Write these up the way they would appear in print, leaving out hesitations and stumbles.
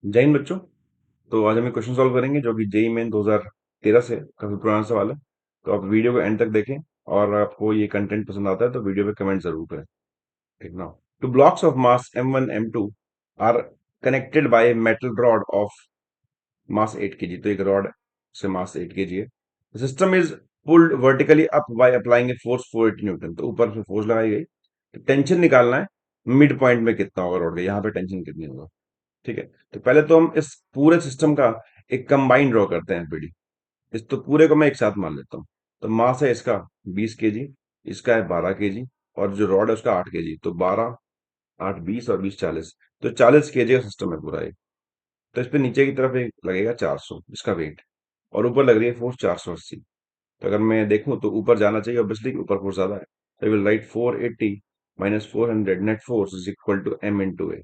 जय हिंद बच्चों। तो आज हम एक क्वेश्चन सॉल्व करेंगे जो कि जेई मेन 2013 से काफी पुराना सवाल है। तो आप वीडियो को एंड तक देखें और आपको ये कंटेंट पसंद आता है तो वीडियो पे कमेंट जरूर करें। ठीक ना। Two blocks of mass m1 m2 are connected by a metal rod of mass 8 kg। तो एक रॉड से मास 8 kg है। System is pulled vertically up by applying a force 480 newton. तो ऊपर से फोर्स लगाई गई। तो टेंशन निकालना है, मिड पॉइंट में कितना होगा रॉड का, यहाँ पे टेंशन कितनी होगा। ठीक है। तो पहले तो हम इस पूरे सिस्टम का एक कंबाइन ड्रॉ करते हैं पीडी। इस तो पूरे को मैं एक साथ मान लेता हूँ। तो मास है इसका 20 kg, इसका है 12 kg, और जो रॉड है उसका 8 kg। तो 12, 8 20 और 20 40। तो 40 kg का सिस्टम है पूरा एक। तो इस पे नीचे की तरफ एक लगेगा 400 इसका वेट, और ऊपर लग रही है फोर्स 480। तो अगर मैं देखूं तो ऊपर जाना चाहिए ऑब्वियसली, ऊपर फोर्स ज्यादा है। तो will write 480 minus 400 net force is equal to m into A.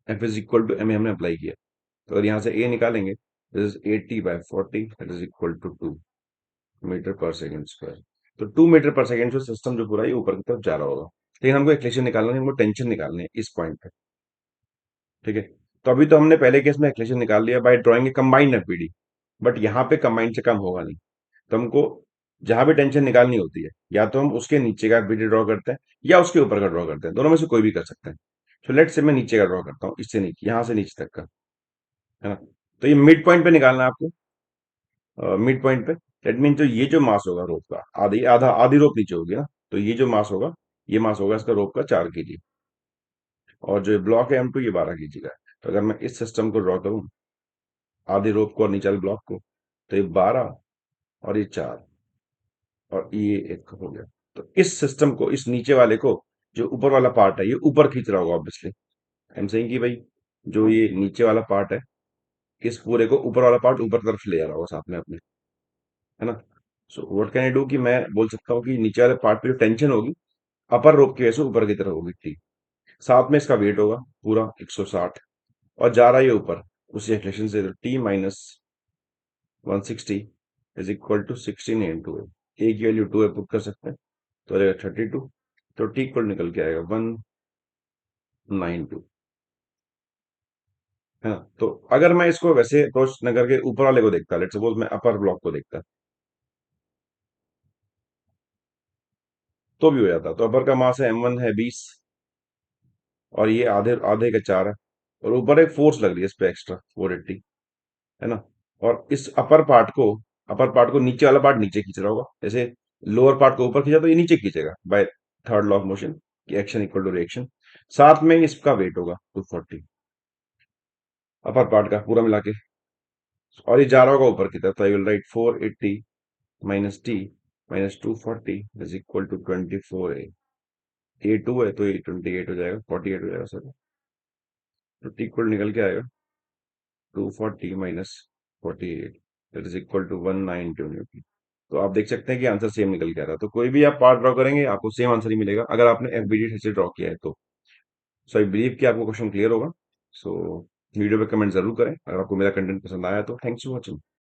F is equal to M हमने अप्लाई किया। तो अगर यहाँ से ए निकालेंगे, this is 80/40 that is equal to 2 metre per second square. तो 2 मीटर पर सेकंड से system जो पूरा है ऊपर की तरफ जा रहा होगा। लेकिन हमको एक्लेशन निकालना है, हमको टेंशन निकालनी है इस पॉइंट पे। ठीक है। तो अभी तो हमने पहले केस में एक्लेशन निकाल लिया bye drawing a combined FBD. But यहाँ पे कंबाइंड से कम होगा नहीं। तो हमको जहां भी टेंशन निकालनी होती है, या तो हम उसके नीचे का एफबीडी ड्रॉ करते हैं या उसके ऊपर का ड्रॉ करते हैं, दोनों में से कोई भी कर सकते हैं। तो लेट से मैं नीचे का ड्रॉ करता हूँ, इससे नीचे, यहाँ से नीचे तक का, है ना। तो ये मिड पॉइंट पे निकालना है आपको, मिड पॉइंट पे। दैट मीन तो ये जो मास होगा रोप का, आधी आधा आधी रोप नीचे होगी ना। तो ये जो मास होगा, ये मास होगा इसका रोप का 4 kg। और जो ब्लॉक है M2 ये 12 kg का है। तो अगर मैं इस सिस्टम को ड्रॉ करूं, आधी रोप को और नीचे वाले ब्लॉक को, तो ये 12 और ये 4 और ये एक हो गया। तो इस सिस्टम को, इस नीचे वाले को, जो ऊपर वाला पार्ट है ये ऊपर खींच रहा होगा ऑब्वियसली। आई एम सेइंग कि भाई जो ये नीचे वाला पार्ट है, इस पूरे को ऊपर वाला पार्ट ऊपर तरफ ले जा रहा होगा साथ में अपने, है ना। So what can I do कि मैं बोल सकता हूँ कि नीचे वाले पार्ट पे जो टेंशन होगी, अपर रोप की वजह से ऊपर की तरफ होगी। ठीक। साथ में इसका वेट होगा पूरा 160, और जा रहा है ये ऊपर उसी एक्लेशन से। T minus 160 is equal to 16 into A की वैल्यू 2 पुट कर सकते हैं। तो आ जाएगा 32। तो टी इक्वल निकल के आएगा 192, है ना। तो अगर मैं इसको वैसे अप्रोच न करके ऊपर वाले को देखता, लेट सपोज मैं अपर ब्लॉक को देखता, तो भी हो जाता। तो अपर का मास है M1 है 20, और ये आधे आधे का 4 है, और ऊपर एक फोर्स लग रही है इस पे एक्स्ट्रा 480, है ना। और इस अपर पार्ट को नीचे वाला पार्ट नीचे खींच रहा होगा। जैसे लोअर पार्ट को ऊपर खींचा तो ये नीचे खींचेगा by third law of motion कि एक्शन इक्वल टू रिएक्शन। साथ में इसका वेट होगा 240, अपर पार्ट का पूरा मिला के। और ये जा रहा होगा ऊपर की तरफ। तो I will write 480 minus T minus 240 is equal to 24 A 2 है तो ये 28 हो जाएगा, 48 हो जाएगा सर। तो टी इक्वल निकल के आएगा 240 minus 48 that is equal to 192 newton. तो आप देख सकते हैं कि आंसर सेम निकल के आ रहा है। तो कोई भी आप पार्ट ड्रॉ करेंगे आपको सेम आंसर ही मिलेगा अगर आपने एफबीडी से ड्रॉ किया है तो। सो आई बिलीव कि आपको क्वेश्चन क्लियर होगा। सो वीडियो पे कमेंट जरूर करें अगर आपको मेरा कंटेंट पसंद आया तो। Thanks for watching.